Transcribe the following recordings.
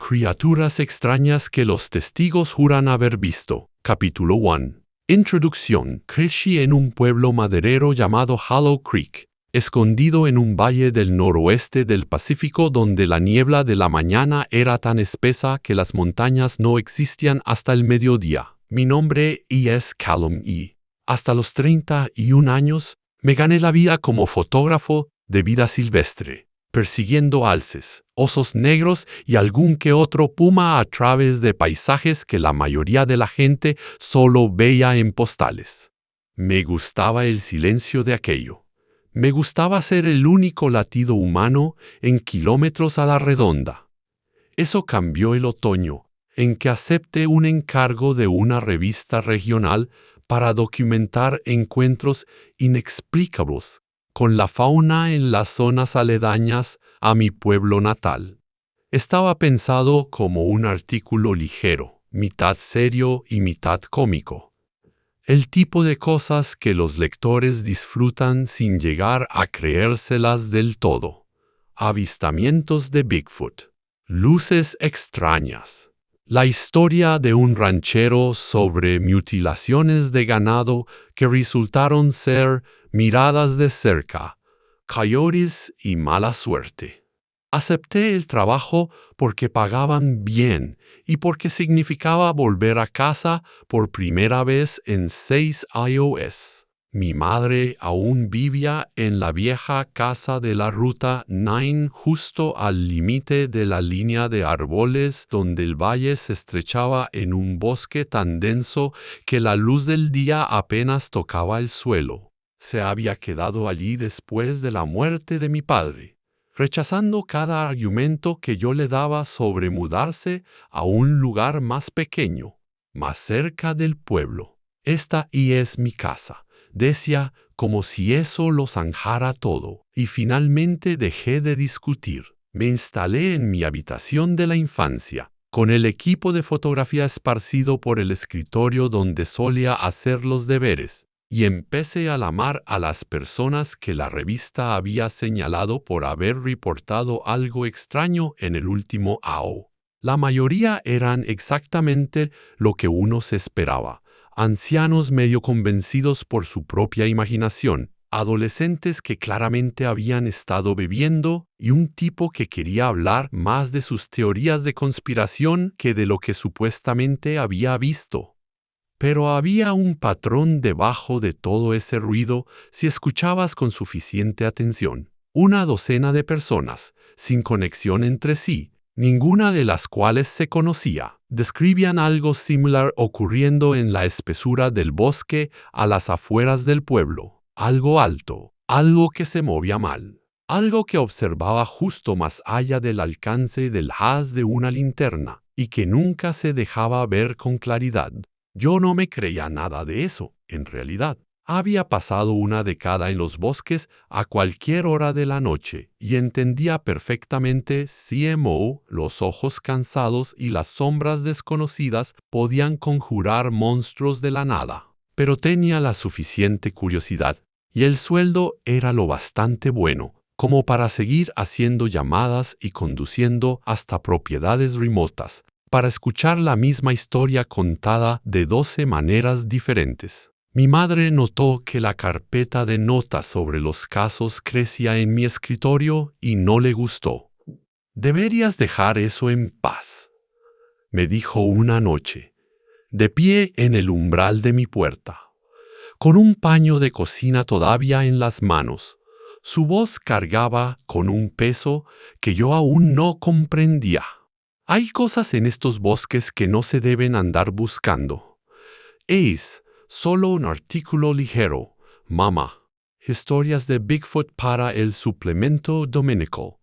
Criaturas extrañas que los testigos juran haber visto. Capítulo 1. Introducción. Crecí en un pueblo maderero llamado Hollow Creek, escondido en un valle del noroeste del Pacífico donde la niebla de la mañana era tan espesa que las montañas no existían hasta el mediodía. Mi nombre es Callum E. Hasta los 31 años, me gané la vida como fotógrafo de vida silvestre, persiguiendo alces, osos negros y algún que otro puma a través de paisajes que la mayoría de la gente solo veía en postales. Me gustaba el silencio de aquello. Me gustaba ser el único latido humano en kilómetros a la redonda. Eso cambió el otoño, en que acepté un encargo de una revista regional para documentar encuentros inexplicables con la fauna en las zonas aledañas a mi pueblo natal. Estaba pensado como un artículo ligero, mitad serio y mitad cómico. El tipo de cosas que los lectores disfrutan sin llegar a creérselas del todo. Avistamientos de Bigfoot. Luces extrañas. La historia de un ranchero sobre mutilaciones de ganado que resultaron ser miradas de cerca, coyotes y mala suerte. Acepté el trabajo porque pagaban bien y porque significaba volver a casa por primera vez en 6 años. Mi madre aún vivía en la vieja casa de la Ruta 9 justo al límite de la línea de árboles donde el valle se estrechaba en un bosque tan denso que la luz del día apenas tocaba el suelo. Se había quedado allí después de la muerte de mi padre, rechazando cada argumento que yo le daba sobre mudarse a un lugar más pequeño, más cerca del pueblo. Esta es mi casa, decía, como si eso lo zanjara todo, y finalmente dejé de discutir. Me instalé en mi habitación de la infancia, con el equipo de fotografía esparcido por el escritorio donde solía hacer los deberes, y empecé a llamar a las personas que la revista había señalado por haber reportado algo extraño en el último AO. La mayoría eran exactamente lo que uno se esperaba. Ancianos medio convencidos por su propia imaginación, adolescentes que claramente habían estado bebiendo y un tipo que quería hablar más de sus teorías de conspiración que de lo que supuestamente había visto. Pero había un patrón debajo de todo ese ruido si escuchabas con suficiente atención. Una docena de personas, sin conexión entre sí, ninguna de las cuales se conocía, describían algo similar ocurriendo en la espesura del bosque a las afueras del pueblo. Algo alto, algo que se movía mal, algo que observaba justo más allá del alcance del haz de una linterna y que nunca se dejaba ver con claridad. Yo no me creía nada de eso, en realidad. Había pasado una década en los bosques a cualquier hora de la noche y entendía perfectamente cómo los ojos cansados y las sombras desconocidas podían conjurar monstruos de la nada. Pero tenía la suficiente curiosidad y el sueldo era lo bastante bueno como para seguir haciendo llamadas y conduciendo hasta propiedades remotas, para escuchar la misma historia contada de 12 maneras diferentes. Mi madre notó que la carpeta de notas sobre los casos crecía en mi escritorio y no le gustó. «Deberías dejar eso en paz», me dijo una noche, de pie en el umbral de mi puerta, con un paño de cocina todavía en las manos. Su voz cargaba con un peso que yo aún no comprendía. Hay cosas en estos bosques que no se deben andar buscando. Es solo un artículo ligero, mamá. Historias de Bigfoot para el suplemento dominical.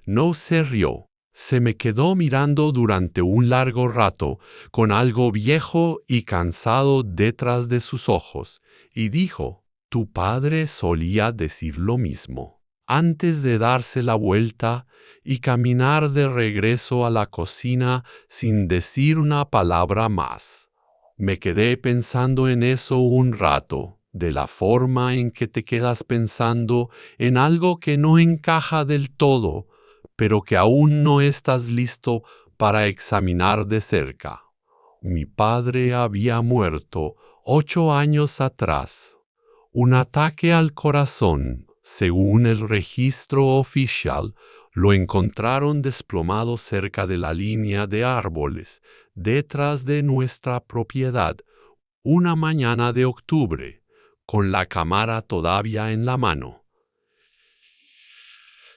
No se rió. Se me quedó mirando durante un largo rato, con algo viejo y cansado detrás de sus ojos, y dijo, «Tu padre solía decir lo mismo», antes de darse la vuelta y caminar de regreso a la cocina sin decir una palabra más. Me quedé pensando en eso un rato, de la forma en que te quedas pensando en algo que no encaja del todo, pero que aún no estás listo para examinar de cerca. Mi padre había muerto 8 años atrás. Un ataque al corazón. Según el registro oficial, lo encontraron desplomado cerca de la línea de árboles, detrás de nuestra propiedad, una mañana de octubre, con la cámara todavía en la mano.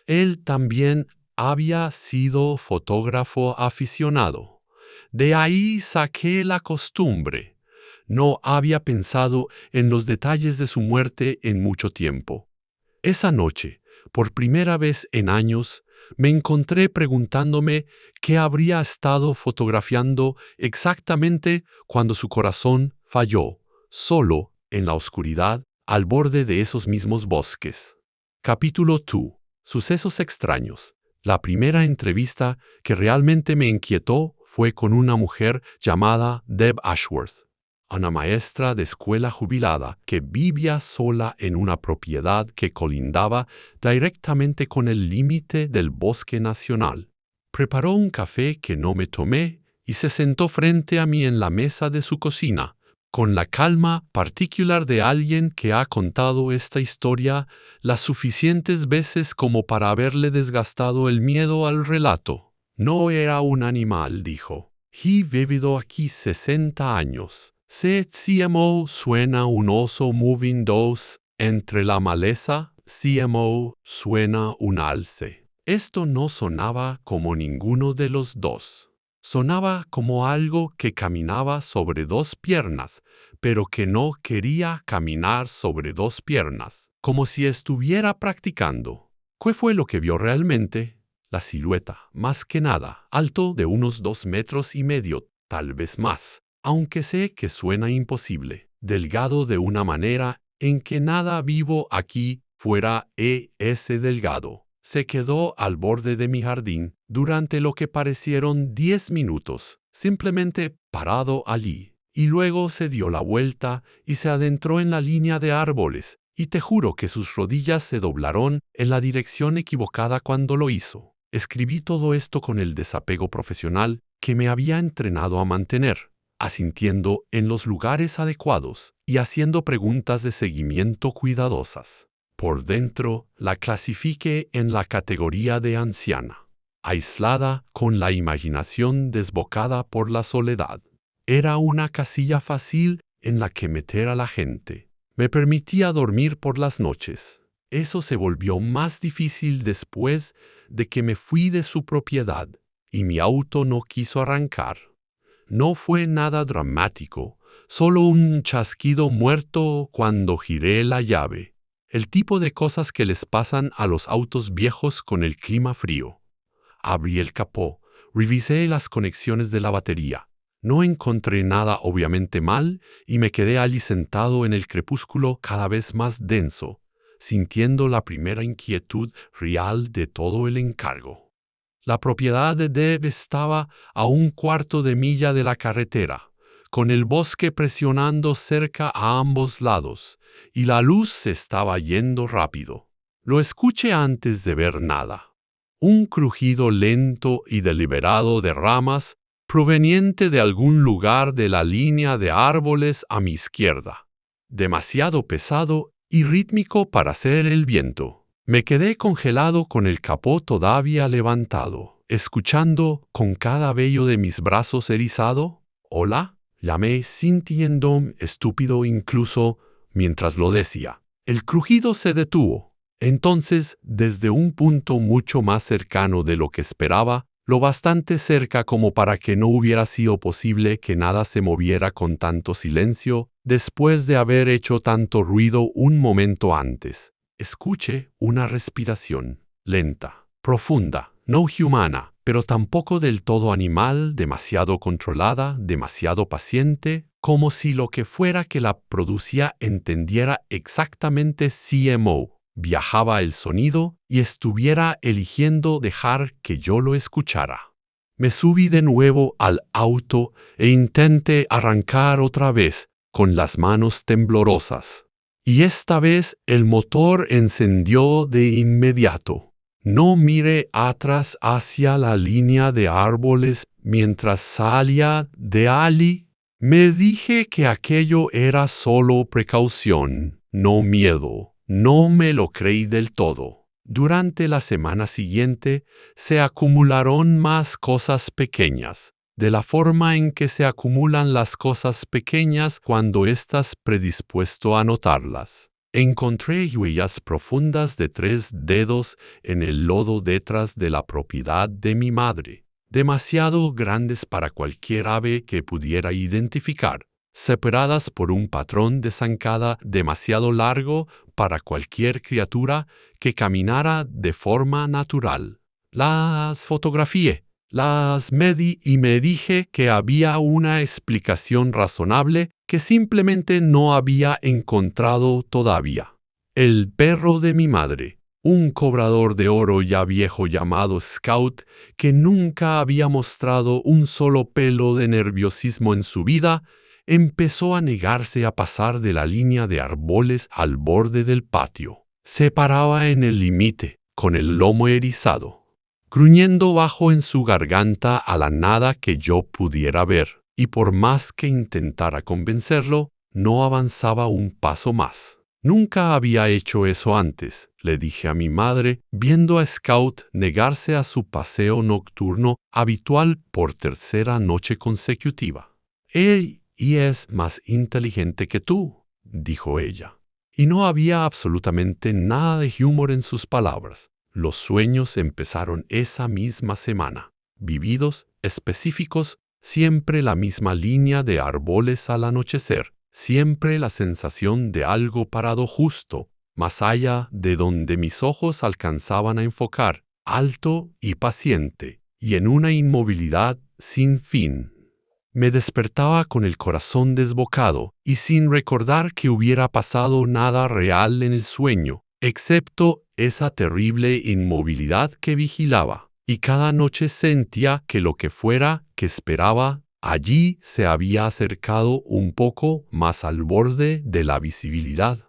Él también había sido fotógrafo aficionado. De ahí saqué la costumbre. No había pensado en los detalles de su muerte en mucho tiempo. Esa noche, por primera vez en años, me encontré preguntándome qué habría estado fotografiando exactamente cuando su corazón falló, solo, en la oscuridad, al borde de esos mismos bosques. Capítulo 2. Sucesos extraños. La primera entrevista que realmente me inquietó fue con una mujer llamada Deb Ashworth, una maestra de escuela jubilada que vivía sola en una propiedad que colindaba directamente con el límite del bosque nacional. Preparó un café que no me tomé y se sentó frente a mí en la mesa de su cocina, con la calma particular de alguien que ha contado esta historia las suficientes veces como para haberle desgastado el miedo al relato. No era un animal, dijo. He vivido aquí 60 años. CMO suena un oso moving 2 entre la maleza. CMO suena un alce. Esto no sonaba como ninguno de los dos. Sonaba como algo que caminaba sobre 2 piernas, pero que no quería caminar sobre 2 piernas, como si estuviera practicando. ¿Qué fue lo que vio realmente? La silueta, más que nada, alto de unos 2,5 metros, tal vez más, aunque sé que suena imposible, delgado de una manera en que nada vivo aquí fuera ese delgado. Se quedó al borde de mi jardín durante lo que parecieron 10 minutos, simplemente parado allí, y luego se dio la vuelta y se adentró en la línea de árboles, y te juro que sus rodillas se doblaron en la dirección equivocada cuando lo hizo. Escribí todo esto con el desapego profesional que me había entrenado a mantener, asintiendo en los lugares adecuados y haciendo preguntas de seguimiento cuidadosas. Por dentro, la clasifiqué en la categoría de anciana, aislada, con la imaginación desbocada por la soledad. Era una casilla fácil en la que meter a la gente. Me permitía dormir por las noches. Eso se volvió más difícil después de que me fui de su propiedad y mi auto no quiso arrancar. No fue nada dramático, solo un chasquido muerto cuando giré la llave. El tipo de cosas que les pasan a los autos viejos con el clima frío. Abrí el capó, revisé las conexiones de la batería. No encontré nada obviamente mal y me quedé allí sentado en el crepúsculo cada vez más denso, sintiendo la primera inquietud real de todo el encargo. La propiedad de Deb estaba a 1/4 de milla de la carretera, con el bosque presionando cerca a ambos lados, y la luz se estaba yendo rápido. Lo escuché antes de ver nada. Un crujido lento y deliberado de ramas proveniente de algún lugar de la línea de árboles a mi izquierda. Demasiado pesado y rítmico para ser el viento. Me quedé congelado con el capó todavía levantado, escuchando con cada vello de mis brazos erizado. «Hola», llamé sintiendo estúpido incluso mientras lo decía. El crujido se detuvo. Entonces, desde un punto mucho más cercano de lo que esperaba, lo bastante cerca como para que no hubiera sido posible que nada se moviera con tanto silencio, después de haber hecho tanto ruido un momento antes, escuché una respiración, lenta, profunda, no humana, pero tampoco del todo animal, demasiado controlada, demasiado paciente, como si lo que fuera que la producía entendiera exactamente CMO. Viajaba el sonido y estuviera eligiendo dejar que yo lo escuchara. Me subí de nuevo al auto e intenté arrancar otra vez con las manos temblorosas. Y esta vez el motor encendió de inmediato. No miré atrás hacia la línea de árboles mientras salía de allí. Me dije que aquello era solo precaución, no miedo. No me lo creí del todo. Durante la semana siguiente se acumularon más cosas pequeñas, de la forma en que se acumulan las cosas pequeñas cuando estás predispuesto a notarlas. Encontré huellas profundas de 3 dedos en el lodo detrás de la propiedad de mi madre, demasiado grandes para cualquier ave que pudiera identificar, separadas por un patrón de zancada demasiado largo para cualquier criatura que caminara de forma natural. Las fotografié, las medí y me dije que había una explicación razonable que simplemente no había encontrado todavía. El perro de mi madre, un cobrador de oro ya viejo llamado Scout, que nunca había mostrado un solo pelo de nerviosismo en su vida, empezó a negarse a pasar de la línea de árboles al borde del patio. Se paraba en el límite, con el lomo erizado, gruñendo bajo en su garganta a la nada que yo pudiera ver, y por más que intentara convencerlo, no avanzaba un paso más. Nunca había hecho eso antes, le dije a mi madre, viendo a Scout negarse a su paseo nocturno habitual por 3ª noche consecutiva. Él es más inteligente que tú, dijo ella. Y no había absolutamente nada de humor en sus palabras. Los sueños empezaron esa misma semana, vividos, específicos, siempre la misma línea de árboles al anochecer, siempre la sensación de algo parado justo, más allá de donde mis ojos alcanzaban a enfocar, alto y paciente, y en una inmovilidad sin fin. Me despertaba con el corazón desbocado y sin recordar que hubiera pasado nada real en el sueño, excepto esa terrible inmovilidad que vigilaba. Y cada noche sentía que lo que fuera que esperaba allí se había acercado un poco más al borde de la visibilidad.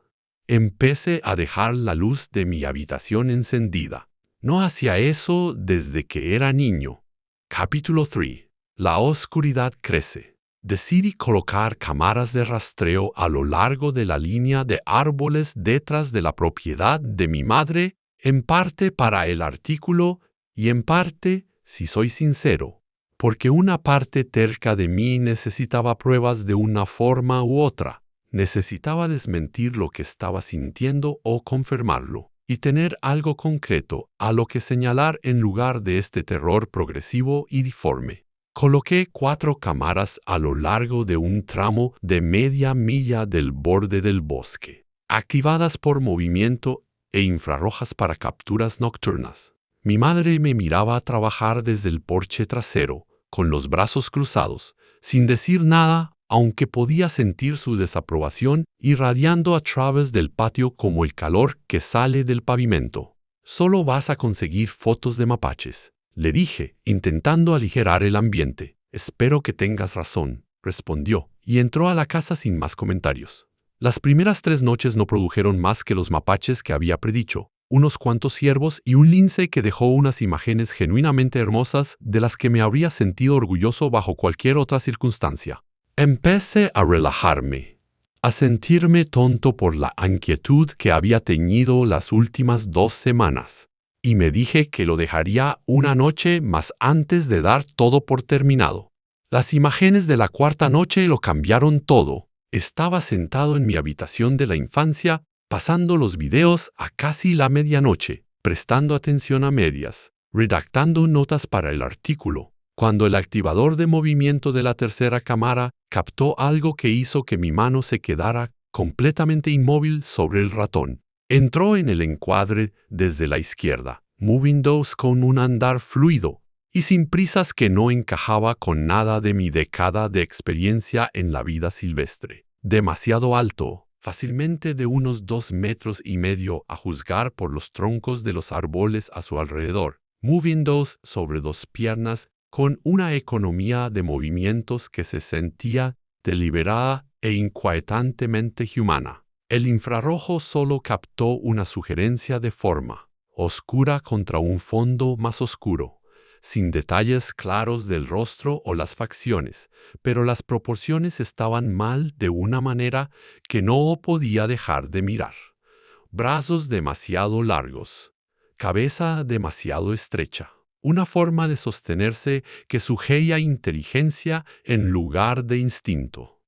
Empecé a dejar la luz de mi habitación encendida. No hacía eso desde que era niño. Capítulo 3. La oscuridad crece. Decidí colocar cámaras de rastreo a lo largo de la línea de árboles detrás de la propiedad de mi madre, en parte para el artículo y en parte, si soy sincero, porque una parte terca de mí necesitaba pruebas de una forma u otra. Necesitaba desmentir lo que estaba sintiendo o confirmarlo, y tener algo concreto a lo que señalar en lugar de este terror progresivo y diforme. Coloqué 4 cámaras a lo largo de un tramo de media milla del borde del bosque, activadas por movimiento e infrarrojas para capturas nocturnas. Mi madre me miraba trabajar desde el porche trasero, con los brazos cruzados, sin decir nada, aunque podía sentir su desaprobación irradiando a través del patio como el calor que sale del pavimento. Solo vas a conseguir fotos de mapaches, le dije, intentando aligerar el ambiente. Espero que tengas razón, respondió, y entró a la casa sin más comentarios. Las primeras 3 noches no produjeron más que los mapaches que había predicho, unos cuantos ciervos y un lince que dejó unas imágenes genuinamente hermosas de las que me habría sentido orgulloso bajo cualquier otra circunstancia. Empecé a relajarme, a sentirme tonto por la inquietud que había teñido las últimas 2 semanas, y me dije que lo dejaría una noche más antes de dar todo por terminado. Las imágenes de la 4ª noche lo cambiaron todo. Estaba sentado en mi habitación de la infancia, pasando los videos a casi la medianoche, prestando atención a medias, redactando notas para el artículo, cuando el activador de movimiento de la 3ª cámara captó algo que hizo que mi mano se quedara completamente inmóvil sobre el ratón. Entró en el encuadre desde la izquierda, moving those con un andar fluido y sin prisas que no encajaba con nada de mi década de experiencia en la vida silvestre. Demasiado alto, fácilmente de unos 2,5 metros a juzgar por los troncos de los árboles a su alrededor, moving those sobre 2 piernas con una economía de movimientos que se sentía deliberada e inquietantemente humana. El infrarrojo solo captó una sugerencia de forma, oscura contra un fondo más oscuro, sin detalles claros del rostro o las facciones, pero las proporciones estaban mal de una manera que no podía dejar de mirar. Brazos demasiado largos, cabeza demasiado estrecha, una forma de sostenerse que sugería inteligencia en lugar de instinto.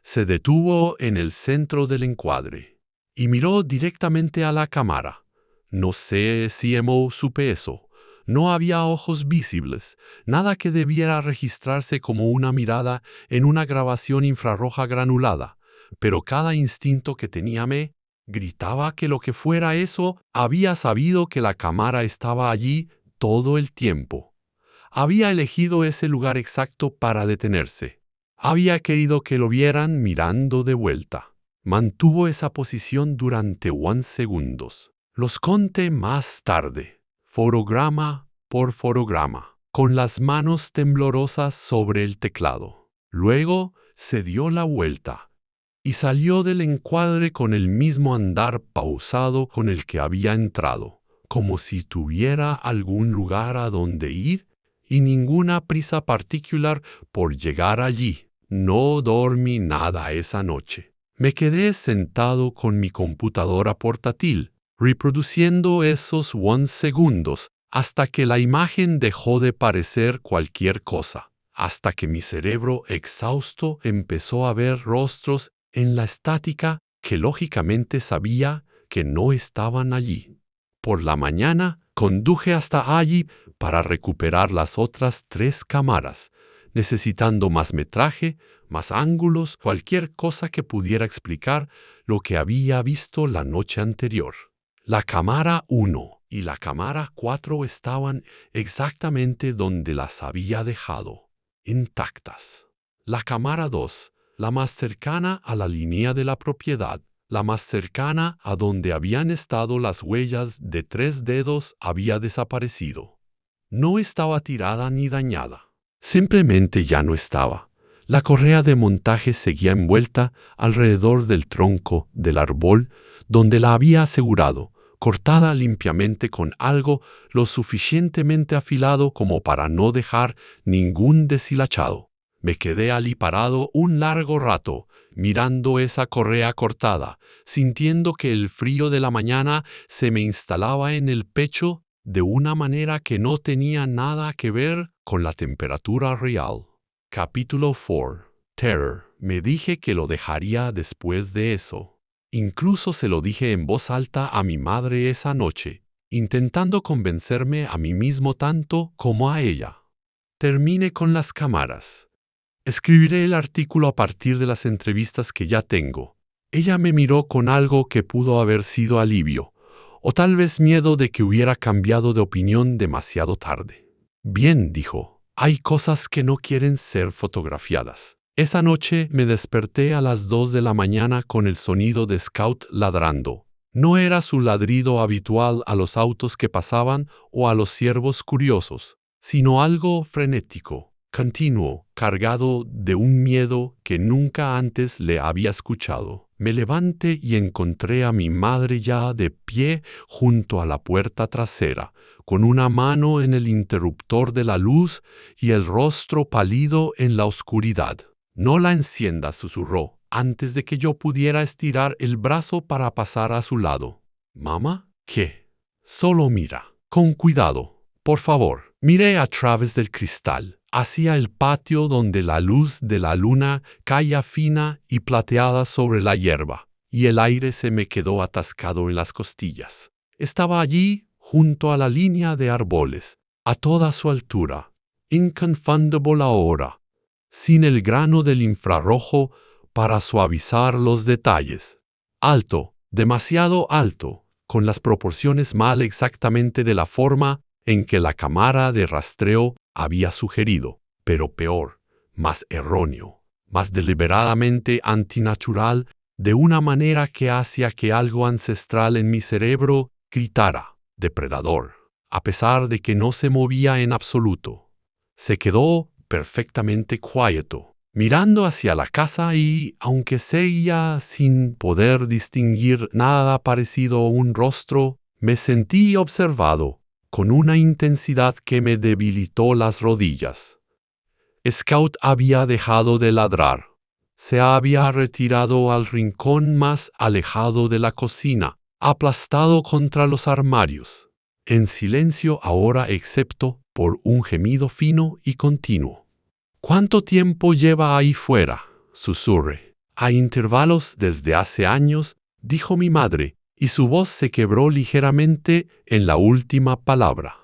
Se detuvo en el centro del encuadre y miró directamente a la cámara. No sé si supe eso. No había ojos visibles, nada que debiera registrarse como una mirada en una grabación infrarroja granulada, pero cada instinto que tenía me gritaba que lo que fuera eso había sabido que la cámara estaba allí todo el tiempo. Había elegido ese lugar exacto para detenerse. Había querido que lo vieran mirando de vuelta. Mantuvo esa posición durante 1 segundos. Los conté más tarde, fotograma por fotograma, con las manos temblorosas sobre el teclado. Luego se dio la vuelta y salió del encuadre con el mismo andar pausado con el que había entrado, como si tuviera algún lugar a donde ir y ninguna prisa particular por llegar allí. No dormí nada esa noche. Me quedé sentado con mi computadora portátil, reproduciendo esos 1 segundos hasta que la imagen dejó de parecer cualquier cosa, hasta que mi cerebro exhausto empezó a ver rostros en la estática que lógicamente sabía que no estaban allí. Por la mañana conduje hasta allí para recuperar las otras 3 cámaras, necesitando más metraje, más ángulos, cualquier cosa que pudiera explicar lo que había visto la noche anterior. La cámara 1 y la cámara 4 estaban exactamente donde las había dejado, intactas. La cámara 2, la más cercana a la línea de la propiedad, la más cercana a donde habían estado las huellas de 3 dedos, había desaparecido. No estaba tirada ni dañada. Simplemente ya no estaba. La correa de montaje seguía envuelta alrededor del tronco del árbol donde la había asegurado, cortada limpiamente con algo lo suficientemente afilado como para no dejar ningún deshilachado. Me quedé allí parado un largo rato, mirando esa correa cortada, sintiendo que el frío de la mañana se me instalaba en el pecho de una manera que no tenía nada que ver con la temperatura real. Capítulo 4. Terror. Me dije que lo dejaría después de eso. Incluso se lo dije en voz alta a mi madre esa noche, intentando convencerme a mí mismo tanto como a ella. Termine con las cámaras. Escribiré el artículo a partir de las entrevistas que ya tengo. Ella me miró con algo que pudo haber sido alivio, o tal vez miedo de que hubiera cambiado de opinión demasiado tarde. Bien, dijo, hay cosas que no quieren ser fotografiadas. Esa noche me desperté a las 2 de la mañana con el sonido de Scout ladrando. No era su ladrido habitual a los autos que pasaban o a los ciervos curiosos, sino algo frenético, continuo, cargado de un miedo que nunca antes le había escuchado. Me levanté y encontré a mi madre ya de pie junto a la puerta trasera, con una mano en el interruptor de la luz y el rostro pálido en la oscuridad. No la encienda, susurró, antes de que yo pudiera estirar el brazo para pasar a su lado. ¿Mamá? ¿Qué? Solo mira. Con cuidado, por favor. Miré a través del cristal, hacia el patio donde la luz de la luna caía fina y plateada sobre la hierba, y el aire se me quedó atascado en las costillas. Estaba allí, junto a la línea de árboles, a toda su altura, inconfundible ahora, sin el grano del infrarrojo para suavizar los detalles. Alto, demasiado alto, con las proporciones mal exactamente de la forma en que la cámara de rastreo había sugerido, pero peor, más erróneo, más deliberadamente antinatural, de una manera que hacía que algo ancestral en mi cerebro gritara, depredador, a pesar de que no se movía en absoluto. Se quedó perfectamente quieto, mirando hacia la casa y, aunque seguía sin poder distinguir nada parecido a un rostro, Me sentí observado, con una intensidad que me debilitó las rodillas. Scout había dejado de ladrar. Se había retirado al rincón más alejado de la cocina, aplastado contra los armarios, en silencio ahora excepto por un gemido fino y continuo. ¿Cuánto tiempo lleva ahí fuera?, susurré. A intervalos desde hace años, dijo mi madre, y su voz se quebró ligeramente en la última palabra.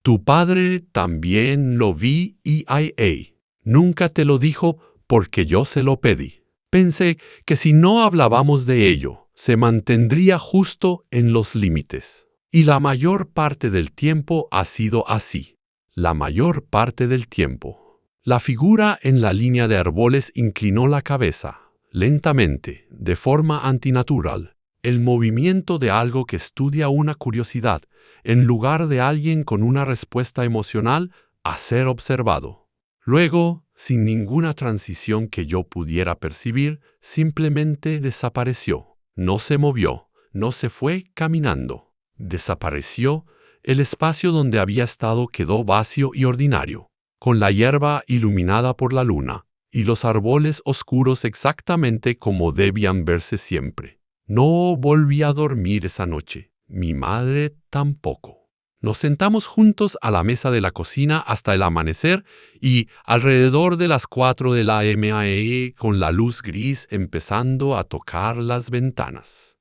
Tu padre también lo vi EIA. Nunca te lo dijo porque yo se lo pedí. Pensé que si no hablábamos de ello, se mantendría justo en los límites. Y la mayor parte del tiempo ha sido así. La mayor parte del tiempo. La figura en la línea de árboles inclinó la cabeza, lentamente, de forma antinatural, el movimiento de algo que estudia una curiosidad, en lugar de alguien con una respuesta emocional a ser observado. Luego, sin ninguna transición que yo pudiera percibir, simplemente desapareció. No se movió, no se fue caminando. Desapareció, el espacio donde había estado quedó vacío y ordinario, con la hierba iluminada por la luna, y los árboles oscuros exactamente como debían verse siempre. No volví a dormir esa noche, mi madre tampoco. Nos sentamos juntos a la mesa de la cocina hasta el amanecer y alrededor de las 4 de la mañana con la luz gris empezando a tocar las ventanas.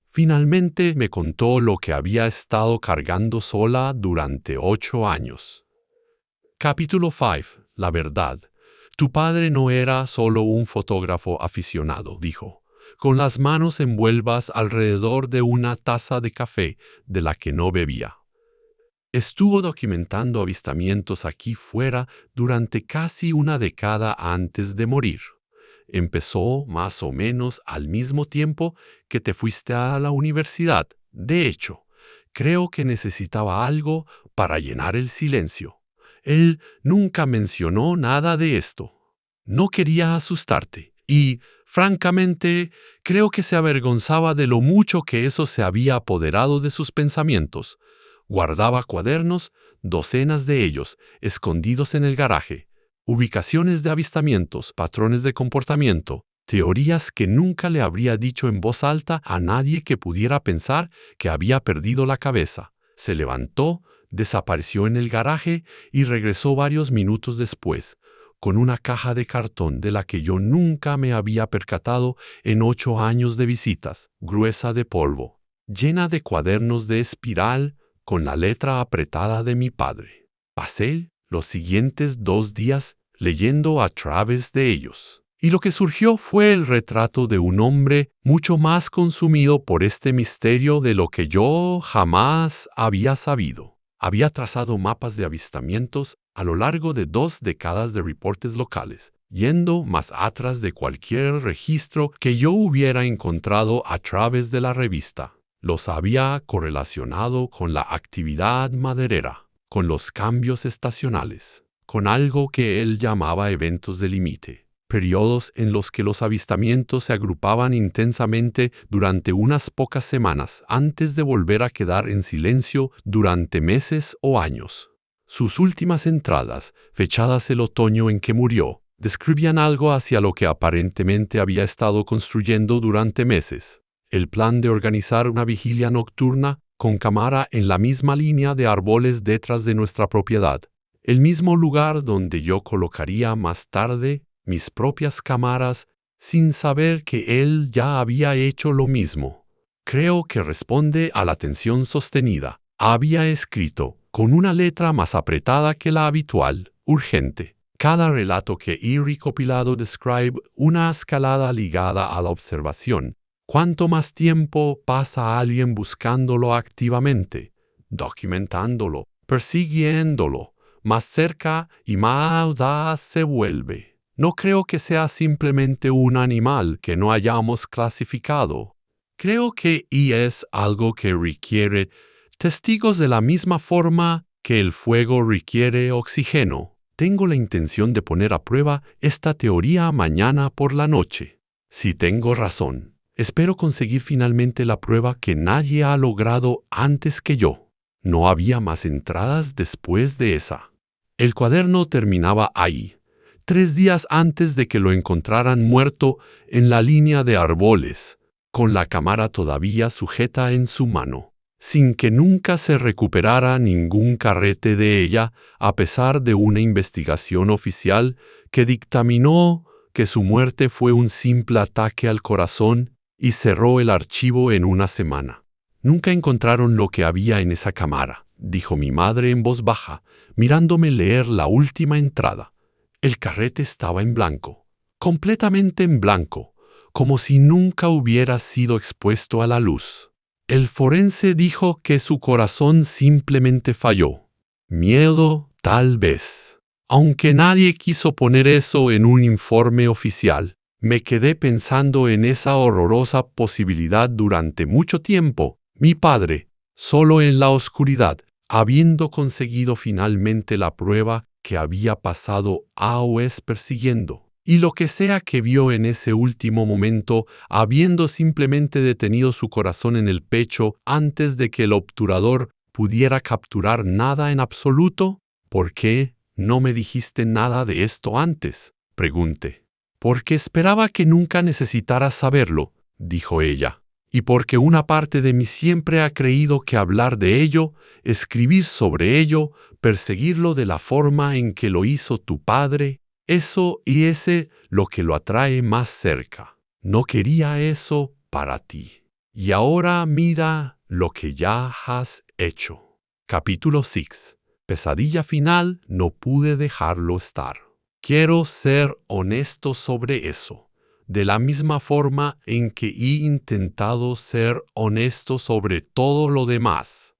Finalmente me contó lo que había estado cargando sola durante 8 años. Capítulo 5. La verdad. Tu padre no era solo un fotógrafo aficionado, dijo, con las manos envueltas alrededor de una taza de café de la que no bebía. Estuvo documentando avistamientos aquí fuera durante casi una década antes de morir. Empezó más o menos al mismo tiempo que te fuiste a la universidad. De hecho, creo que necesitaba algo para llenar el silencio. Él nunca mencionó nada de esto. No quería asustarte y, francamente, creo que se avergonzaba de lo mucho que eso se había apoderado de sus pensamientos. Guardaba cuadernos, docenas de ellos, escondidos en el garaje, ubicaciones de avistamientos, patrones de comportamiento, teorías que nunca le habría dicho en voz alta a nadie que pudiera pensar que había perdido la cabeza. Se levantó, desapareció en el garaje y regresó varios minutos después, con una caja de cartón de la que yo nunca me había percatado en 8 años de visitas, gruesa de polvo, llena de cuadernos de espiral, con la letra apretada de mi padre. Pasé los siguientes 2 días leyendo a través de ellos. Y lo que surgió fue el retrato de un hombre mucho más consumido por este misterio de lo que yo jamás había sabido. Había trazado mapas de avistamientos a lo largo de 2 décadas de reportes locales, yendo más atrás de cualquier registro que yo hubiera encontrado a través de la revista. Los había correlacionado con la actividad maderera, con los cambios estacionales, con algo que él llamaba eventos de límite, periodos en los que los avistamientos se agrupaban intensamente durante unas pocas semanas antes de volver a quedar en silencio durante meses o años. Sus últimas entradas, fechadas el otoño en que murió, describían algo hacia lo que aparentemente había estado construyendo durante meses. El plan de organizar una vigilia nocturna con cámara en la misma línea de árboles detrás de nuestra propiedad, el mismo lugar donde yo colocaría más tarde mis propias cámaras sin saber que él ya había hecho lo mismo. Creo que responde a la tensión sostenida. Había escrito, con una letra más apretada que la habitual, urgente. Cada relato que he recopilado describe una escalada ligada a la observación. ¿Cuánto más tiempo pasa alguien buscándolo activamente, documentándolo, persiguiéndolo? Más cerca y más audaz se vuelve. No creo que sea simplemente un animal que no hayamos clasificado. Creo que es algo que requiere testigos de la misma forma que el fuego requiere oxígeno. Tengo la intención de poner a prueba esta teoría mañana por la noche. Si tengo razón, Espero conseguir finalmente la prueba que nadie ha logrado antes que yo. No había más entradas después de esa. El cuaderno terminaba ahí, 3 días antes de que lo encontraran muerto en la línea de árboles, con la cámara todavía sujeta en su mano, sin que nunca se recuperara ningún carrete de ella, a pesar de una investigación oficial que dictaminó que su muerte fue un simple ataque al corazón y cerró el archivo en una semana. Nunca encontraron lo que había en esa cámara, dijo mi madre en voz baja, mirándome leer la última entrada. El carrete estaba en blanco, completamente en blanco, como si nunca hubiera sido expuesto a la luz. El forense dijo que su corazón simplemente falló. Miedo, tal vez. Aunque nadie quiso poner eso en un informe oficial, me quedé pensando en esa horrorosa posibilidad durante mucho tiempo. Mi padre, solo en la oscuridad, habiendo conseguido finalmente la prueba que había pasado años persiguiendo, y lo que sea que vio en ese último momento, habiendo simplemente detenido su corazón en el pecho antes de que el obturador pudiera capturar nada en absoluto. ¿Por qué no me dijiste nada de esto antes?, pregunté. Porque esperaba que nunca necesitaras saberlo, dijo ella, y porque una parte de mí siempre ha creído que hablar de ello, escribir sobre ello, perseguirlo de la forma en que lo hizo tu padre, eso y ese lo que lo atrae más cerca. No quería eso para ti. Y ahora mira lo que ya has hecho. Capítulo 6. Pesadilla final, no pude dejarlo estar. Quiero ser honesto sobre eso, de la misma forma en que he intentado ser honesto sobre todo lo demás.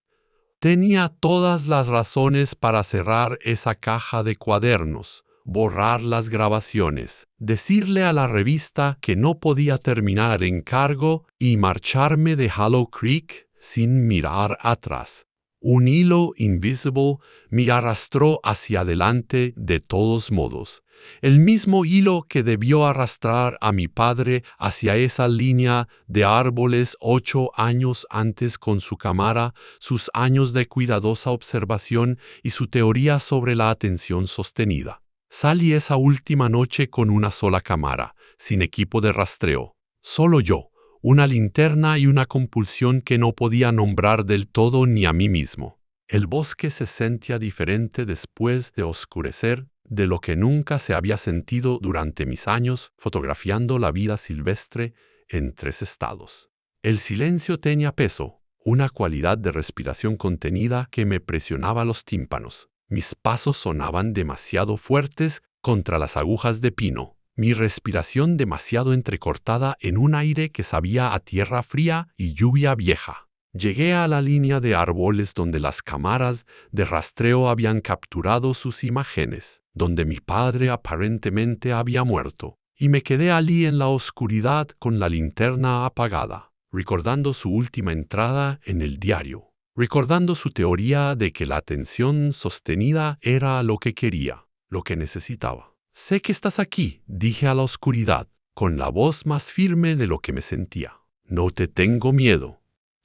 Tenía todas las razones para cerrar esa caja de cuadernos, borrar las grabaciones, decirle a la revista que no podía terminar el encargo y marcharme de Hollow Creek sin mirar atrás. Un hilo invisible me arrastró hacia adelante de todos modos. El mismo hilo que debió arrastrar a mi padre hacia esa línea de árboles 8 años antes con su cámara, sus años de cuidadosa observación y su teoría sobre la atención sostenida. Salí esa última noche con una sola cámara, sin equipo de rastreo. Solo yo, una linterna y una compulsión que no podía nombrar del todo ni a mí mismo. El bosque se sentía diferente después de oscurecer de lo que nunca se había sentido durante mis años fotografiando la vida silvestre en 3 estados. El silencio tenía peso, una cualidad de respiración contenida que me presionaba los tímpanos. Mis pasos sonaban demasiado fuertes contra las agujas de pino. Mi respiración demasiado entrecortada en un aire que sabía a tierra fría y lluvia vieja. Llegué a la línea de árboles donde las cámaras de rastreo habían capturado sus imágenes, donde mi padre aparentemente había muerto, y me quedé allí en la oscuridad con la linterna apagada, recordando su última entrada en el diario, recordando su teoría de que la atención sostenida era lo que quería, lo que necesitaba. Sé que estás aquí, dije a la oscuridad, con la voz más firme de lo que me sentía. No te tengo miedo.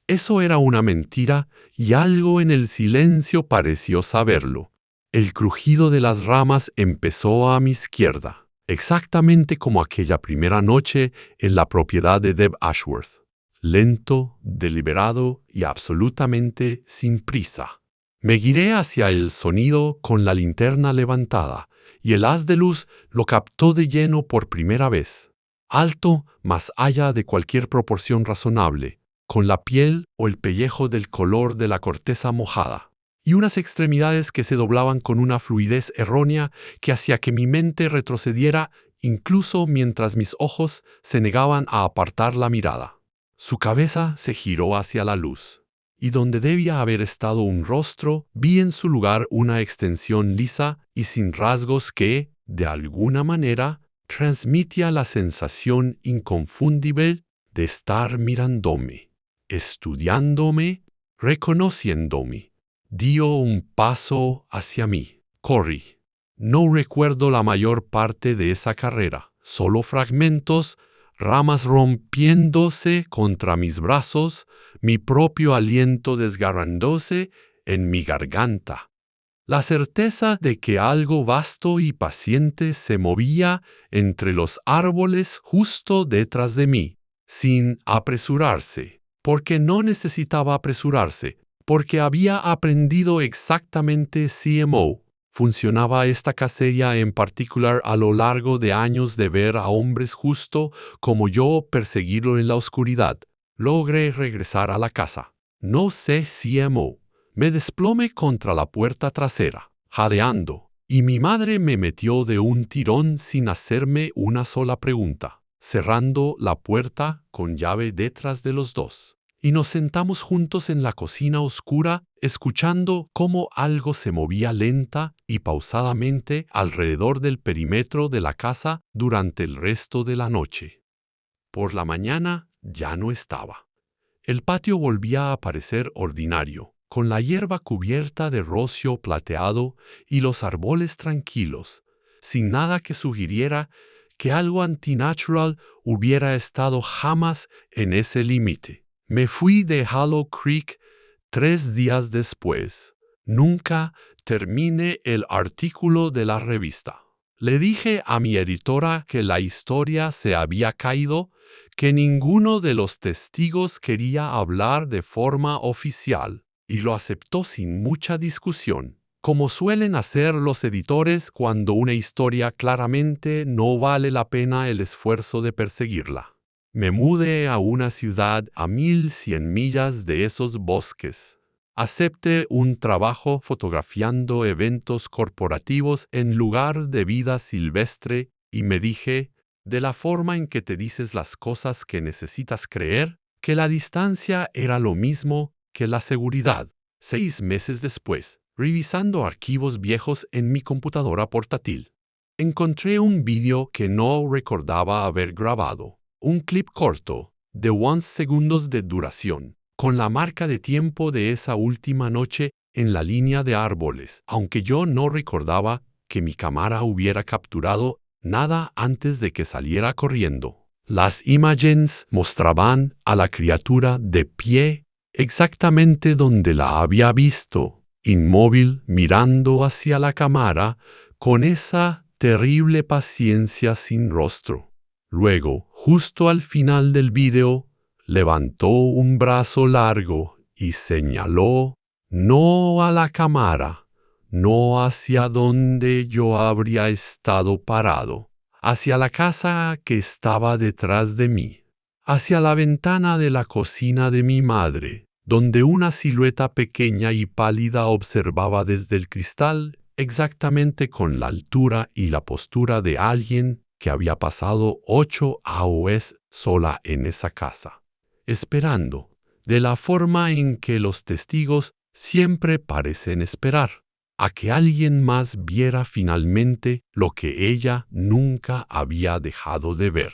Eso era una mentira y algo en el silencio pareció saberlo. El crujido de las ramas empezó a mi izquierda, exactamente como aquella primera noche en la propiedad de Deb Ashworth. Lento, deliberado y absolutamente sin prisa. Me giré hacia el sonido con la linterna levantada, y el haz de luz lo captó de lleno por primera vez. Alto, más allá de cualquier proporción razonable, con la piel o el pellejo del color de la corteza mojada, y unas extremidades que se doblaban con una fluidez errónea que hacía que mi mente retrocediera incluso mientras mis ojos se negaban a apartar la mirada. Su cabeza se giró hacia la luz, y donde debía haber estado un rostro, vi en su lugar una extensión lisa y sin rasgos que, de alguna manera, transmitía la sensación inconfundible de estar mirándome, estudiándome, reconociéndome. Dio un paso hacia mí. Corrí. No recuerdo la mayor parte de esa carrera, solo fragmentos, ramas rompiéndose contra mis brazos, mi propio aliento desgarrándose en mi garganta. La certeza de que algo vasto y paciente se movía entre los árboles justo detrás de mí, sin apresurarse, porque no necesitaba apresurarse, porque había aprendido exactamente cómo funcionaba esta cacería en particular a lo largo de años de ver a hombres justo como yo perseguirlo en la oscuridad. Logré regresar a la casa. No sé cómo. Me desplomé contra la puerta trasera, jadeando, y mi madre me metió de un tirón sin hacerme una sola pregunta, cerrando la puerta con llave detrás de los dos. Y nos sentamos juntos en la cocina oscura, escuchando cómo algo se movía lenta y pausadamente alrededor del perímetro de la casa durante el resto de la noche. Por la mañana ya no estaba. El patio volvía a parecer ordinario, con la hierba cubierta de rocio plateado y los árboles tranquilos, sin nada que sugiriera que algo antinatural hubiera estado jamás en ese límite. Me fui de Hollow Creek 3 días después. Nunca terminé el artículo de la revista. Le dije a mi editora que la historia se había caído, que ninguno de los testigos quería hablar de forma oficial, y lo aceptó sin mucha discusión, como suelen hacer los editores cuando una historia claramente no vale la pena el esfuerzo de perseguirla. Me mudé a una ciudad a 1100 millas de esos bosques. Acepté un trabajo fotografiando eventos corporativos en lugar de vida silvestre y me dije, de la forma en que te dices las cosas que necesitas creer, que la distancia era lo mismo que la seguridad. 6 meses después, revisando archivos viejos en mi computadora portátil, encontré un vídeo que no recordaba haber grabado. Un clip corto, de 1 segundos de duración, con la marca de tiempo de esa última noche en la línea de árboles, aunque yo no recordaba que mi cámara hubiera capturado nada antes de que saliera corriendo. Las imágenes mostraban a la criatura de pie, exactamente donde la había visto, inmóvil mirando hacia la cámara, con esa terrible paciencia sin rostro. Luego, justo al final del vídeo, levantó un brazo largo y señaló, no a la cámara, no hacia donde yo habría estado parado, hacia la casa que estaba detrás de mí, hacia la ventana de la cocina de mi madre, donde una silueta pequeña y pálida observaba desde el cristal exactamente con la altura y la postura de alguien que había pasado 8 años sola en esa casa, esperando, de la forma en que los testigos siempre parecen esperar, a que alguien más viera finalmente lo que ella nunca había dejado de ver.